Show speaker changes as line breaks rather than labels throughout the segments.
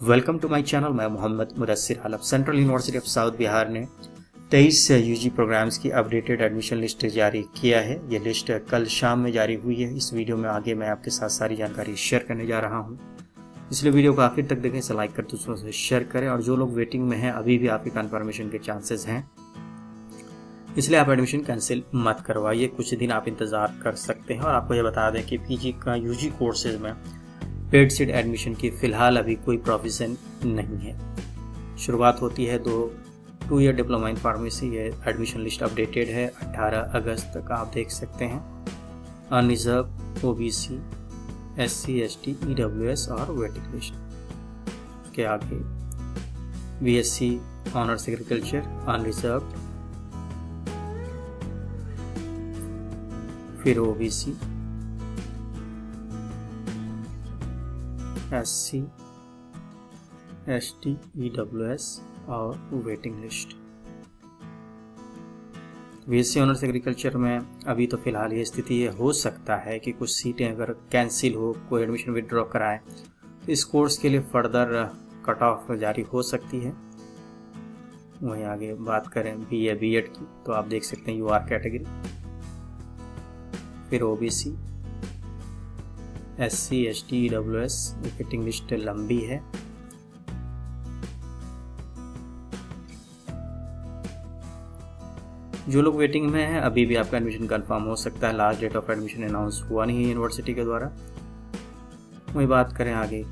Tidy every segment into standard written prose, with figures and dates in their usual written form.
Welcome to my channel. मैं Mohammad Mudassir Alam. Central university of south Bihar ने 23 UG programs की updated admission list जारी किया है। ये लिस्ट कल शाम में जारी हुई है। इस वीडियो में आगे मैं आपके साथ सारी जानकारी शेयर करने जा रहा हूँ, इसलिए वीडियो को आखिर तक देखें, इसे लाइक कर दूसरों से शेयर करें। और जो लोग वेटिंग में हैं, अभी भी आपकी कन्फर्मेशन के चांसेस हैं, इसलिए आप एडमिशन कैंसिल मत करवाइए। कुछ दिन आप इंतज़ार कर सकते हैं। और आपको ये बता दें कि पीजी का यूजी कोर्सेज में पेड सीट एडमिशन की फ़िलहाल अभी कोई प्रोविज़न नहीं है। शुरुआत होती है 2 ईयर डिप्लोमा इन फार्मेसी। ये एडमिशन लिस्ट अपडेटेड है 18 अगस्त तक, आप देख सकते हैं। Unreserved, OBC, SC, ST, EWS और वेटिंग लिस्ट के आगे बीएससी ऑनर्स एग्रीकल्चर अनरिजर्व, फिर ओबीसी, एससी, एसटी, ईडब्ल्यूएस और waiting list. BSc honours agriculture में अभी तो फिलहाल ये स्थिति ये हो सकता है कि कुछ सीटें अगर कैंसिल हो, कोई एडमिशन विड्रॉ कराए, तो इस कोर्स के लिए फर्दर कट ऑफ जारी हो सकती है। वहीं आगे बात करें बीए बीएड की, तो आप देख सकते हैं यूआर कैटेगरी, फिर OBC, SC, ST, EWS. Waiting list लंबी है। जो लोग वेटिंग में हैं, अभी भी आपका एडमिशन कंफर्म हो सकता है। Last date of admission announce हुआ नहीं है यूनिवर्सिटी के द्वारा। वही बात करें आगे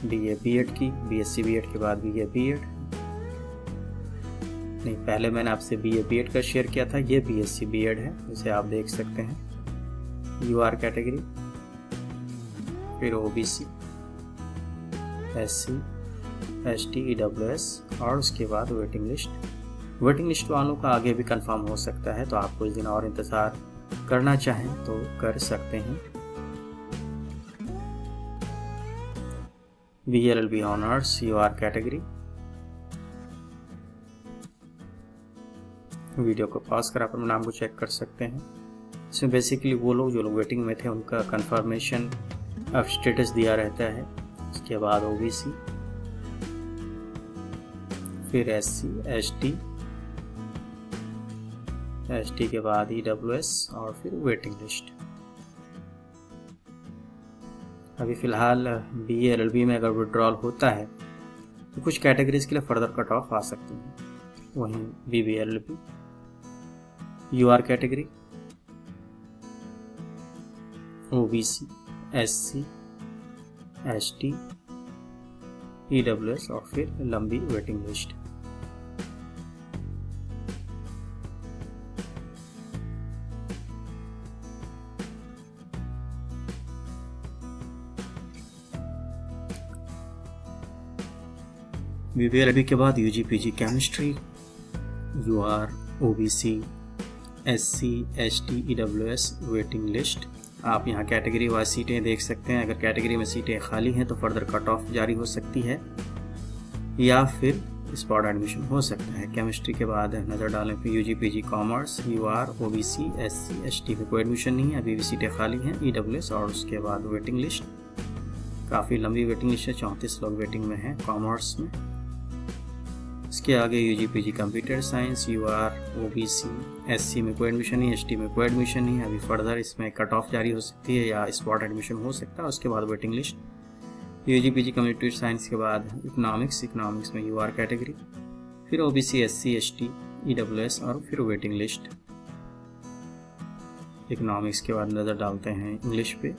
बीए बीएड की, बीएससी बीएड के बाद बीए बीएड नहीं, पहले मैंने आपसे बीए बीएड का शेयर किया था। ये बीएससी बीएड है, जिसे आप देख सकते हैं। यूआर कैटेगरी, फिर ओबीसी, एससी, एसटी, ईडब्ल्यूएस और उसके बाद वेटिंग लिस्ट। वेटिंग लिस्ट वालों का आगे भी कंफर्म हो सकता है, तो आप कुछ दिन और इंतज़ार करना चाहें तो कर सकते हैं। BLLB honours UR category. Video को पॉज कर अपने नाम को चेक कर सकते हैं। इसमें बेसिकली वो लोग जो लोग वेटिंग में थे, उनका कंफर्मेशन अब स्टेटस दिया रहता है। उसके बाद ओबीसी, फिर एससी, एसटी, एसटी के बाद ईडब्ल्यूएस और फिर वेटिंग लिस्ट। अभी फिलहाल बीएलएलबी में अगर विड्रॉल होता है तो कुछ कैटेगरीज के लिए फर्दर कट ऑफ आ सकती है। वहीं BBLLB, UR category, OBC, SC, ST, EWS और फिर लंबी वेटिंग लिस्ट। बीबीएलबी के बाद UG PG chemistry, UR, OBC, SC, ST, EWS, waiting list. आप यहाँ कैटेगरी वाइज सीटें देख सकते हैं। अगर कैटेगरी में सीटें खाली हैं तो फर्दर कट ऑफ जारी हो सकती है या फिर स्पॉट एडमिशन हो सकता है। केमिस्ट्री के बाद नज़र डालें फिर UG PG commerce, UR, OBC, SC, ST में कोई एडमिशन नहीं है, अभी भी सीटें खाली हैं। ईडब्ल्यूएस और उसके बाद वेटिंग लिस्ट। काफ़ी लंबी वेटिंग लिस्ट है, 34 लोग वेटिंग में हैं कॉमर्स में। इसके आगे UG PG computer science, UR, OBC, SC में कोई एडमिशन नहीं, एसटी में कोई एडमिशन नहीं है। अभी फर्दर इसमें कट ऑफ जारी हो सकती है या स्पॉट एडमिशन हो सकता है। उसके बाद waiting list. UG PG computer science के बाद इकोनॉमिक्स में यूआर कैटेगरी, फिर ओबीसी, एससी, एसटी, ईडब्ल्यूएस और फिर वेटिंग लिस्ट। इकोनॉमिक्स के बाद नज़र डालते हैं इंग्लिश पे।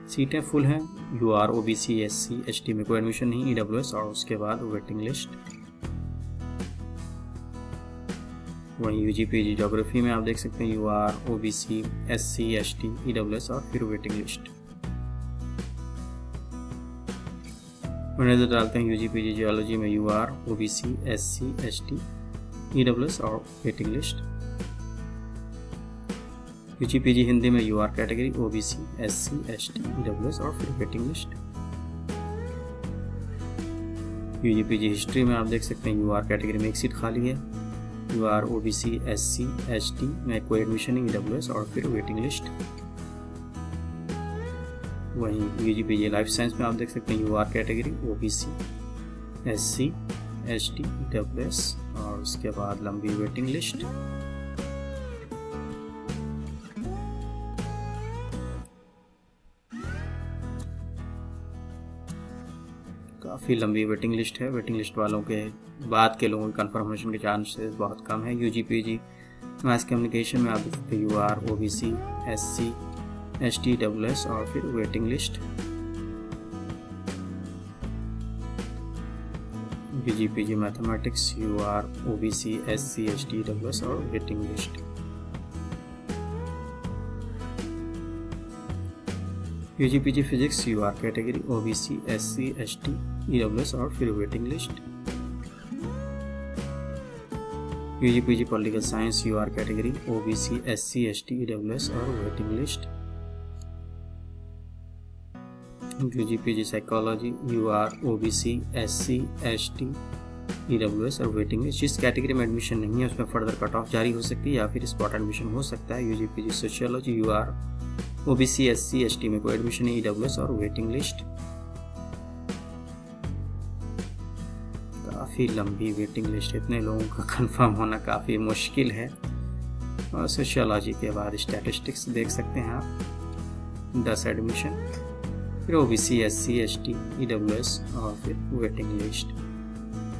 सीटें फुल हैं। यूआर, ओबीसी, एससी, एसटी में कोई एडमिशन नहीं, ईडब्ल्यूएस और उसके बाद वेटिंग लिस्ट। वहीं यूजी पीजी ज्योग्राफी में आप देख सकते हैं UR, OBC, SC, ST, EWS और फिर वेटिंग लिस्ट। नजर डालते हैं यूजी पीजी जियोलॉजी में UR, OBC, SC, ST, EWS और waiting list. UG PG Hindi में UR category, OBC, SC, ST, EWS और फिर waiting list. UG PG history में आप देख सकते हैं यूआर कैटेगरी में एक सीट खाली है। यूआर, ओबीसी, एससी, एसटी में कोई एडमिशन नहीं, ईडब्ल्यूएस और फिर वेटिंग लिस्ट। वहीं UGPG लाइफ साइंस में आप देख सकते हैं UR category OBC SC ST EWS और उसके बाद लंबी वेटिंग लिस्ट। काफ़ी लंबी वेटिंग लिस्ट है। वेटिंग लिस्ट वालों के बाद के लोगों के कन्फर्मेशन के चांसेस बहुत कम है। UGPG मास कम्युनिकेशन में आप देख सकते हैं UR OBC SC ST EWS और फिर waiting list. UGPG mathematics UR OBC SC ST EWS और waiting list. UGPG physics UR category OBC SC ST EWS और फिर waiting list. UGPG political science UR category OBC SC ST EWS और waiting list. UGPG psychology UR OBC SC ST EWS और waiting list. जिस category में admission नहीं है उसमें further cut off जारी हो सकती है या फिर स्पॉट एडमिशन हो सकता है। UGPG sociology UR OBC SC ST में कोई एडमिशन नहीं, EWS और वेटिंग लिस्ट। काफ़ी लंबी वेटिंग लिस्ट, इतने लोगों का कंफर्म होना काफ़ी मुश्किल है। और सोशियोलॉजी के बाद स्टैटिस्टिक्स देख सकते हैं आप 10 एडमिशन, फिर OBC SC ST EWS और फिर वेटिंग लिस्ट।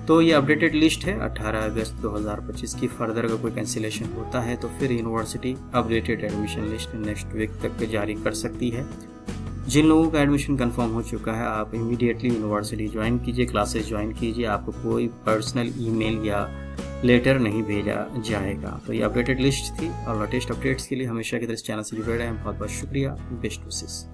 तो ये अपडेटेड लिस्ट है 18 अगस्त 2025 की। फर्दर अगर कोई कैंसिलेशन होता है तो फिर university updated admission list next week तक जारी कर सकती है। जिन लोगों का एडमिशन कंफर्म हो चुका है आप इमीडिएटली यूनिवर्सिटी ज्वाइन कीजिए, क्लासेस ज्वाइन कीजिए। आपको कोई पर्सनल ईमेल या लेटर नहीं भेजा जाएगा। तो ये अपडेटेड लिस्ट थी और लेटेस्ट अपडेट्स के लिए हमेशा की तरह इस चैनल से जुड़े रहें। बहुत बहुत शुक्रिया। Best wishes.